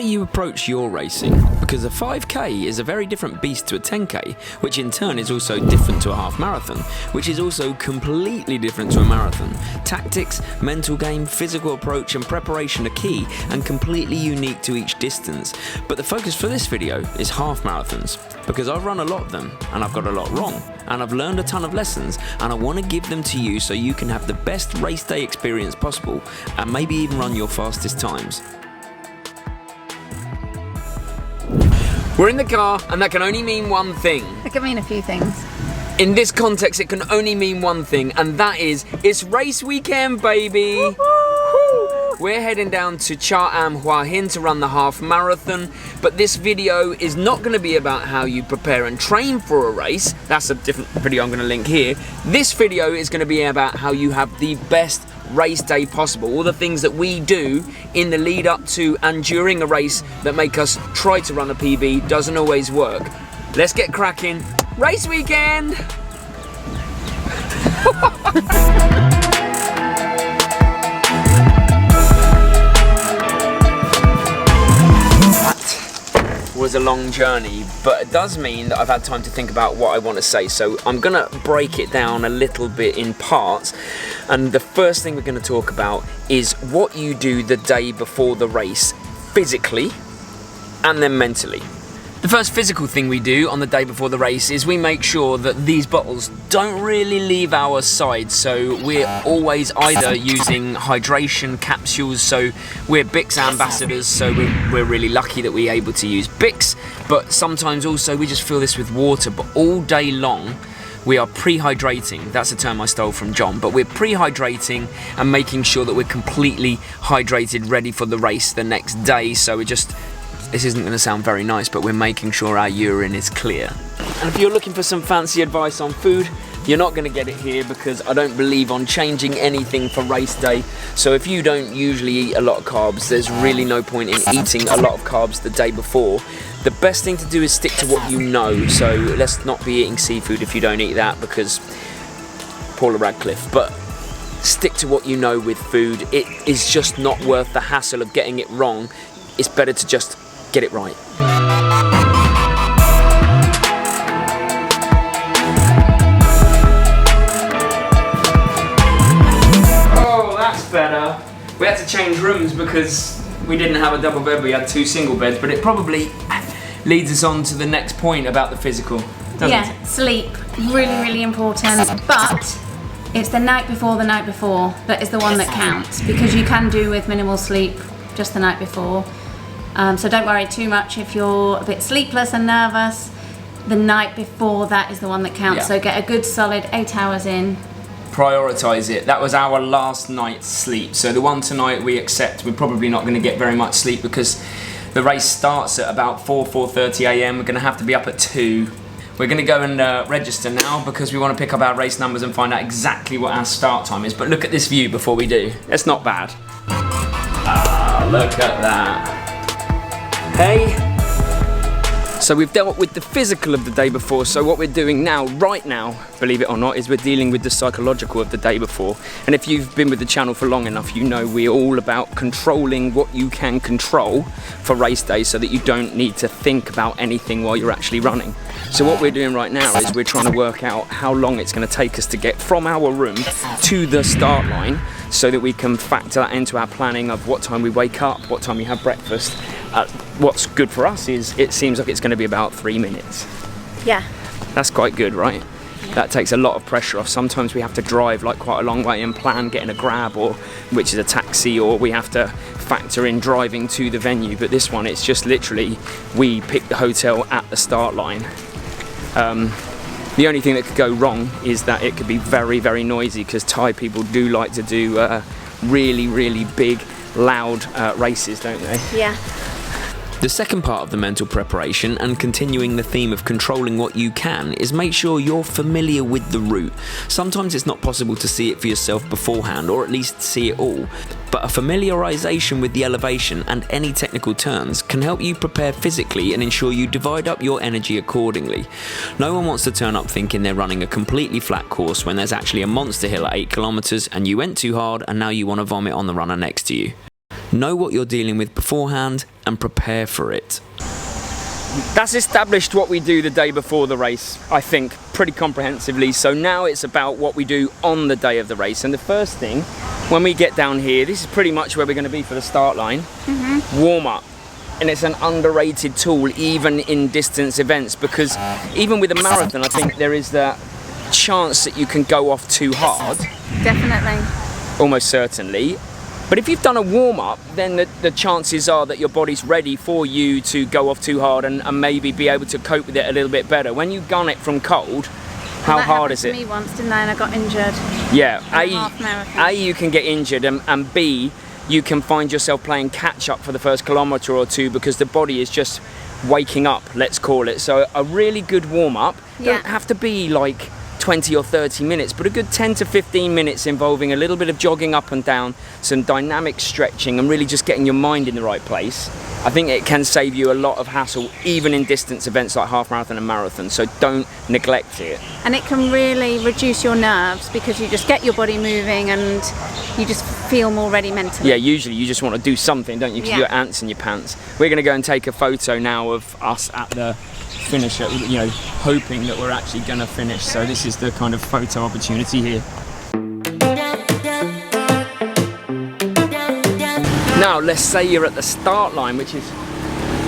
do you approach your racing? Because a 5k is a very different beast to a 10k, which in turn is also different to a half marathon, which is also completely different to a marathon. Tactics, mental game, physical approach and preparation are key and completely unique to each distance. But the focus for this video is half marathons, because I've run a lot of them and I've got a lot wrong, and I've learned a ton of lessons, and I want to give them to you so you can have the best race day experience possible and maybe even run your fastest times. We're in the car, and that can only mean one thing. It can mean a few things. In this context, it can only mean one thing, and that is, it's race weekend, baby! Woo-hoo! We're heading down to Cha Am Hua Hin to run the half marathon, but this video is not going to be about how you prepare and train for a race. That's a different video I'm going to link here. This video is going to be about how you have the best race day possible, all the things that we do in the lead up to and during a race that make us try to run a PB doesn't always work. Let's get cracking. Race weekend! That was a long journey, but it does mean that I've had time to think about what I want to say, so I'm gonna break it down a little bit in parts. And the first thing we're going to talk about is what you do the day before the race, physically and then mentally. The first physical thing we do on the day before the race is we make sure that these bottles don't really leave our side, so we're always either using hydration capsules, so we're Bix ambassadors, so we're really lucky that we're able to use Bix, but sometimes also we just fill this with water, but all day long we are pre-hydrating. That's a term I stole from John, but we're pre-hydrating and making sure that we're completely hydrated, ready for the race the next day. So we're just, this isn't gonna sound very nice, but we're making sure our urine is clear. And if you're looking for some fancy advice on food, you're not gonna get it here, because I don't believe on changing anything for race day. So if you don't usually eat a lot of carbs, there's really no point in eating a lot of carbs the day before. The best thing to do is stick to what you know, so let's not be eating seafood if you don't eat that, because Paula Radcliffe, but stick to what you know with food. It is just not worth the hassle of getting it wrong. It's better to just get it right. Oh, that's better. We had to change rooms because we didn't have a double bed, we had 2 single beds, but it probably leads us on to the next point about the physical, doesn't it? Sleep, really important, but it's the night before that is the one that counts, because you can do with minimal sleep just the night before. So don't worry too much if you're a bit sleepless and nervous. The night before, that is the one that counts. Yeah. So get a good solid 8 hours in. Prioritise it. That was our last night's sleep. So the one tonight we accept we're probably not going to get very much sleep, because the race starts at about 4:30 a.m. We're going to have to be up at 2. We're going to go and register now, because we want to pick up our race numbers and find out exactly what our start time is. But look at this view before we do. It's not bad. Ah, look at that. Hey. So we've dealt with the physical of the day before, so what we're doing now, right now, believe it or not, is we're dealing with the psychological of the day before. And if you've been with the channel for long enough, you know we're all about controlling what you can control for race day, so that you don't need to think about anything while you're actually running. So what we're doing right now is we're trying to work out how long it's going to take us to get from our room to the start line, so that we can factor that into our planning of what time we wake up, what time we have breakfast. What's good for us is it seems like it's going to be about 3 minutes. Yeah. That's quite good, right? Yeah. That takes a lot of pressure off. Sometimes we have to drive like quite a long way and plan getting a grab, or which is a taxi, or we have to factor in driving to the venue. But this one, it's just literally we pick the hotel at the start line. The only thing that could go wrong is that it could be very noisy, because Thai people do like to do really big, loud races, don't they? Yeah. The second part of the mental preparation, and continuing the theme of controlling what you can, is make sure you're familiar with the route. Sometimes it's not possible to see it for yourself beforehand, or at least see it all, but a familiarization with the elevation and any technical turns can help you prepare physically and ensure you divide up your energy accordingly. No one wants to turn up thinking they're running a completely flat course when there's actually a monster hill at 8 kilometers and you went too hard and now you want to vomit on the runner next to you. Know what you're dealing with beforehand and prepare for it. That's established what we do the day before the race, I think, pretty comprehensively. So now it's about what we do on the day of the race. And the first thing, when we get down here, this is pretty much where we're going to be for the start line, warm up. And it's an underrated tool even in distance events, because even with a marathon, I think there is that chance that you can go off too hard. Definitely. Almost certainly. But if you've done a warm-up, then the chances are that your body's ready for you to go off too hard and maybe be able to cope with it a little bit better. When you gun it from cold, how hard is it? That happened to me once, didn't I? And I got injured. Yeah, half marathon. A, you can get injured, and B, you can find yourself playing catch-up for the first kilometre or two because the body is just waking up, let's call it. So a really good warm-up, don't have to be like 20 or 30 minutes, but a good 10 to 15 minutes involving a little bit of jogging up and down, some dynamic stretching, and really just getting your mind in the right place. I think it can save you a lot of hassle, even in distance events like half marathon and marathon, so don't neglect it. And it can really reduce your nerves because you just get your body moving and you just feel more ready mentally. Yeah, usually you just want to do something, don't you? Because you're ants in your pants. We're going to go and take a photo now of us at the finish, you know, hoping that we're actually going to finish. So this is the kind of photo opportunity here. Now, let's say you're at the start line, which is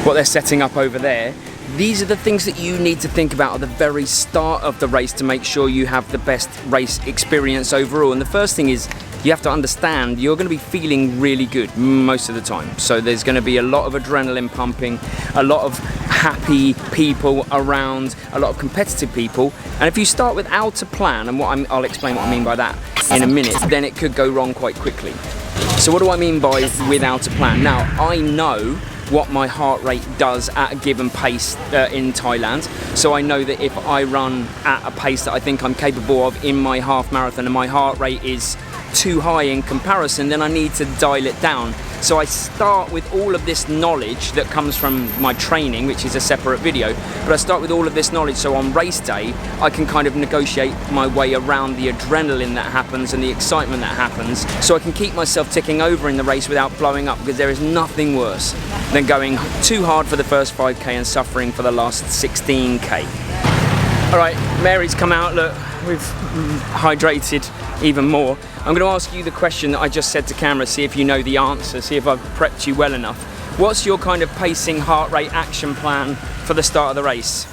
what they're setting up over there. These are the things that you need to think about at the very start of the race to make sure you have the best race experience overall. And the first thing is, you have to understand you're going to be feeling really good most of the time. So there's going to be a lot of adrenaline pumping, a lot of happy people around, a lot of competitive people. And if you start without a plan, and I'll explain what I mean by that in a minute, then it could go wrong quite quickly. So what do I mean by without a plan? Now, I know what my heart rate does at a given pace in Thailand. So I know that if I run at a pace that I think I'm capable of in my half marathon and my heart rate is too high in comparison, then I need to dial it down. So I start with all of this knowledge that comes from my training, which is a separate video, but I start with all of this knowledge so on race day I can kind of negotiate my way around the adrenaline that happens and the excitement that happens, so I can keep myself ticking over in the race without blowing up, because there is nothing worse than going too hard for the first 5k and suffering for the last 16k. Alright, Mary's come out, look, we've hydrated even more. I'm going to ask you the question that I just said to camera, see if you know the answer, see if I've prepped you well enough. What's your kind of pacing, heart rate, action plan for the start of the race?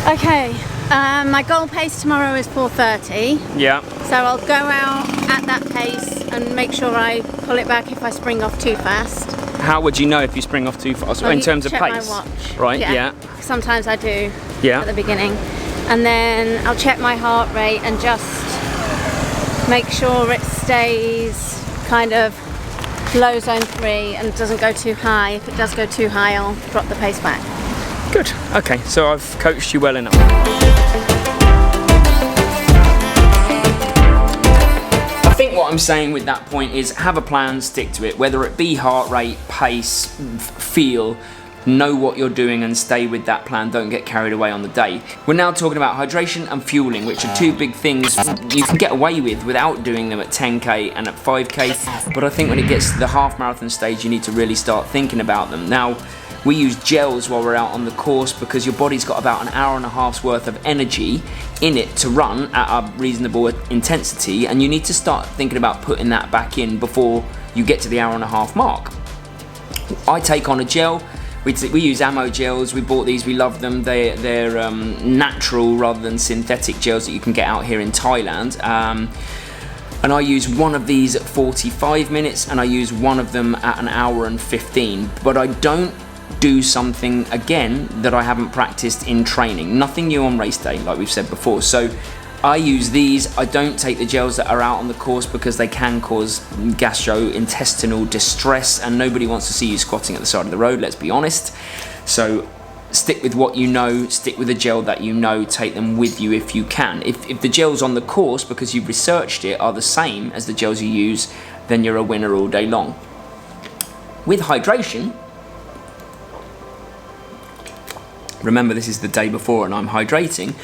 Okay, my goal pace tomorrow is 4:30. Yeah. So I'll go out at that pace and make sure I pull it back if I spring off too fast. How would you know if you spring off too fast? Well, in terms of check pace? my watch. Right, yeah. Sometimes I do at the beginning. And then I'll check my heart rate and just make sure it stays kind of low zone 3 and doesn't go too high. If it does go too high, I'll drop the pace back. Good, okay, so I've coached you well enough. I think what I'm saying with that point is have a plan, stick to it, whether it be heart rate, pace, feel. Know what you're doing and stay with that plan, don't get carried away on the day. We're now talking about hydration and fueling, which are two big things you can get away with without doing them at 10k and at 5k, but I think when it gets to the half marathon stage you need to really start thinking about them. Now, we use gels while we're out on the course because your body's got about an hour and a half's worth of energy in it to run at a reasonable intensity, and you need to start thinking about putting that back in before you get to the hour and a half mark. I take on a gel. We use ammo gels. We bought these, we love them. They're natural rather than synthetic gels that you can get out here in Thailand. And I use one of these at 45 minutes and I use one of them at an hour and 15. But I don't do something, again, that I haven't practiced in training. Nothing new on race day, like we've said before. So I use these. I don't take the gels that are out on the course because they can cause gastrointestinal distress and nobody wants to see you squatting at the side of the road, let's be honest. So stick with what you know, stick with the gel that you know, take them with you if you can. If the gels on the course, because you've researched it, are the same as the gels you use, then you're a winner all day long. With hydration, remember this is the day before and I'm hydrating,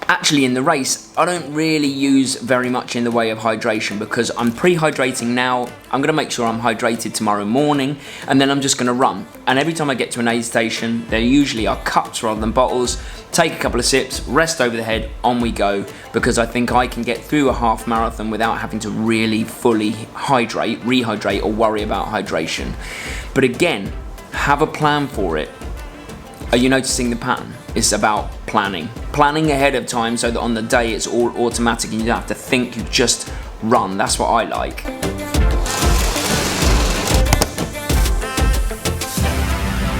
Actually, in the race, I don't really use very much in the way of hydration because I'm pre-hydrating now. I'm going to make sure I'm hydrated tomorrow morning, and then I'm just going to run. And every time I get to an aid station, there usually are cups rather than bottles. Take a couple of sips, rest over the head, on we go, because I think I can get through a half marathon without having to really fully hydrate, rehydrate, or worry about hydration. But again, have a plan for it. Are you noticing the pattern? It's about planning. Planning ahead of time so that on the day it's all automatic and you don't have to think, you just run. That's what I like.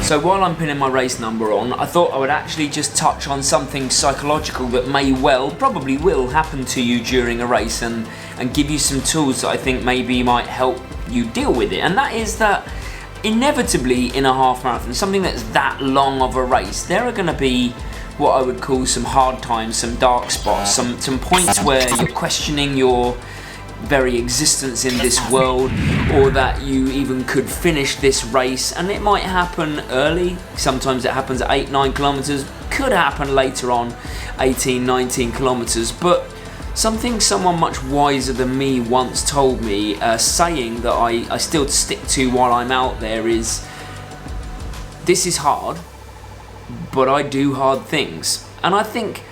So while I'm pinning my race number on, I thought I would actually just touch on something psychological that may well, probably will happen to you during a race and give you some tools that I think maybe might help you deal with it. And that is that inevitably in a half marathon, something that's that long of a race, there are going to be what I would call some hard times, some dark spots, some points where you're questioning your very existence in this world, or that you even could finish this race. And it might happen early, sometimes it happens at 8-9 kilometers, could happen later on 18-19 kilometers. But something someone much wiser than me once told me, saying that I still stick to while I'm out there, is this is hard, but I do hard things. And I think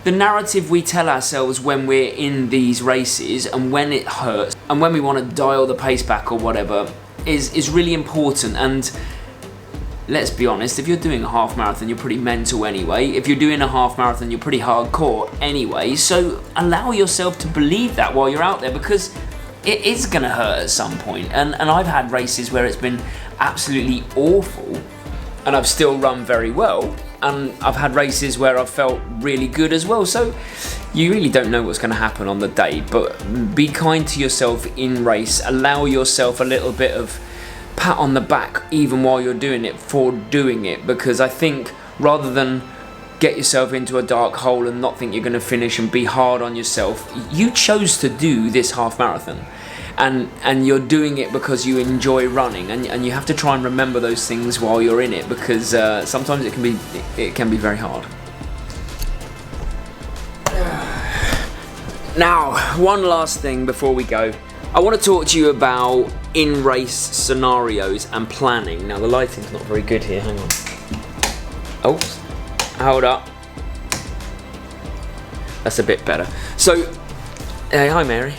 the narrative we tell ourselves when we're in these races and when it hurts and when we want to dial the pace back or whatever is really important. And let's be honest, if you're doing a half marathon, you're pretty mental anyway. If you're doing a half marathon, you're pretty hardcore anyway. So allow yourself to believe that while you're out there, because it is going to hurt at some point. And I've had races where it's been absolutely awful and I've still run very well. And I've had races where I've felt really good as well. So you really don't know what's going to happen on the day, but be kind to yourself in race. Allow yourself a little bit of pat on the back even while you're doing it for doing it, because I think rather than get yourself into a dark hole and not think you're going to finish and be hard on yourself, you chose to do this half marathon. And you're doing it because you enjoy running, and you have to try and remember those things while you're in it, because sometimes it can be very hard. Now, one last thing before we go. I want to talk to you about in-race scenarios and planning. Now, the lighting's not very good here, hang on. Oh, hold up. That's a bit better. So, hey, hi Mary.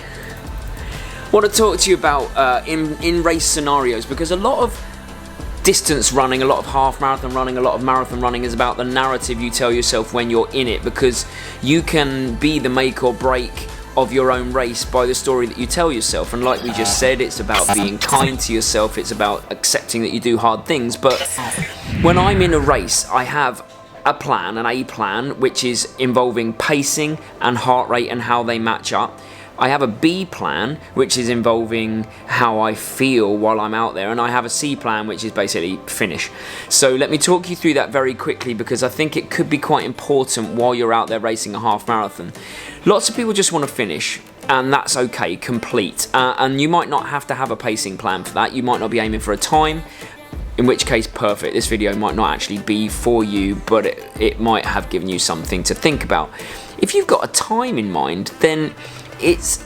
I want to talk to you about in-race scenarios, because a lot of distance running, a lot of half marathon running, a lot of marathon running is about the narrative you tell yourself when you're in it, because you can be the make or break of your own race by the story that you tell yourself. And like we just said, it's about being kind to yourself, it's about accepting that you do hard things. But when I'm in a race, I have a plan, an A plan, which is involving pacing and heart rate and how they match up. I have a B plan, which is involving how I feel while I'm out there, and I have a C plan, which is basically finish. So let me talk you through that very quickly, because I think it could be quite important while you're out there racing a half marathon. Lots of people just want to finish, and that's okay, complete. And you might not have to have a pacing plan for that. You might not be aiming for a time, in which case, perfect. This video might not actually be for you, but it might have given you something to think about. If you've got a time in mind, then it's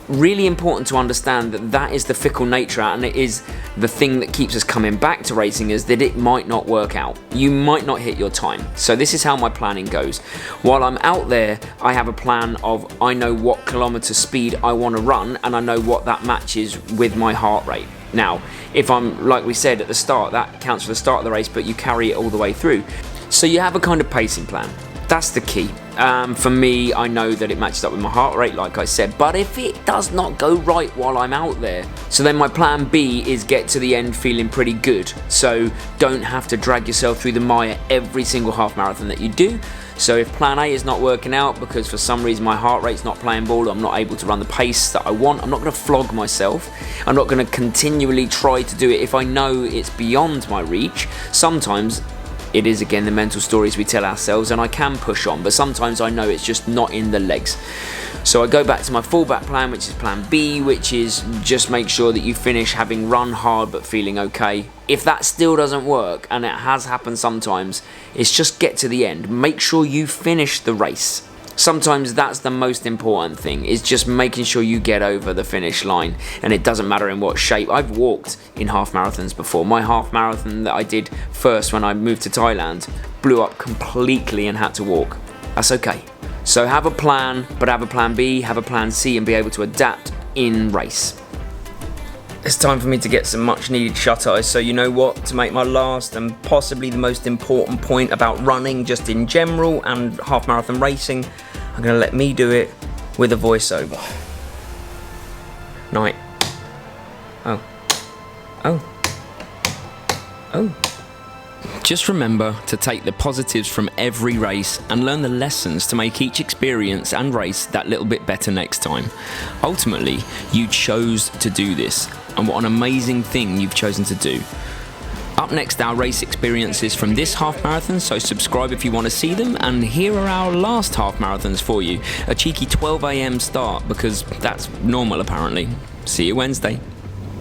really important to understand that that is the fickle nature, and it is the thing that keeps us coming back to racing, is that it might not work out. You might not hit your time. So this is how my planning goes. While I'm out there, I have a plan of, I know what kilometer speed I want to run, and I know what that matches with my heart rate. Now, if I'm, like we said at the start, that counts for the start of the race, but you carry it all the way through. So you have a kind of pacing plan. That's the key. For me, I know that it matches up with my heart rate, like I said, but if it does not go right while I'm out there, so then my plan B is get to the end feeling pretty good. So don't have to drag yourself through the mire every single half marathon that you do. So if plan A is not working out because for some reason my heart rate's not playing ball, I'm not able to run the pace that I want, I'm not going to flog myself. I'm not going to continually try to do it if I know it's beyond my reach. Sometimes it is, again, the mental stories we tell ourselves, and I can push on, but sometimes I know it's just not in the legs. So I go back to my fallback plan, which is plan B, which is just make sure that you finish having run hard but feeling okay. If that still doesn't work, and it has happened sometimes, it's just get to the end. Make sure you finish the race. Sometimes that's the most important thing, is just making sure you get over the finish line, and it doesn't matter in what shape. I've walked in half marathons before. My half marathon that I did first when I moved to Thailand blew up completely and had to walk. That's okay. So have a plan, but have a plan B, have a plan C, and be able to adapt in race. It's time for me to get some much needed shut eyes, so you know what, to make my last and possibly the most important point about running just in general and half marathon racing, I'm going to let me do it with a voiceover. Night. Oh. Just remember to take the positives from every race and learn the lessons to make each experience and race that little bit better next time. Ultimately, you chose to do this, and what an amazing thing you've chosen to do. Up next, our race experiences from this half marathon, so subscribe if you want to see them, and here are our last half marathons for you. A cheeky 12 AM start, because that's normal apparently. See you Wednesday.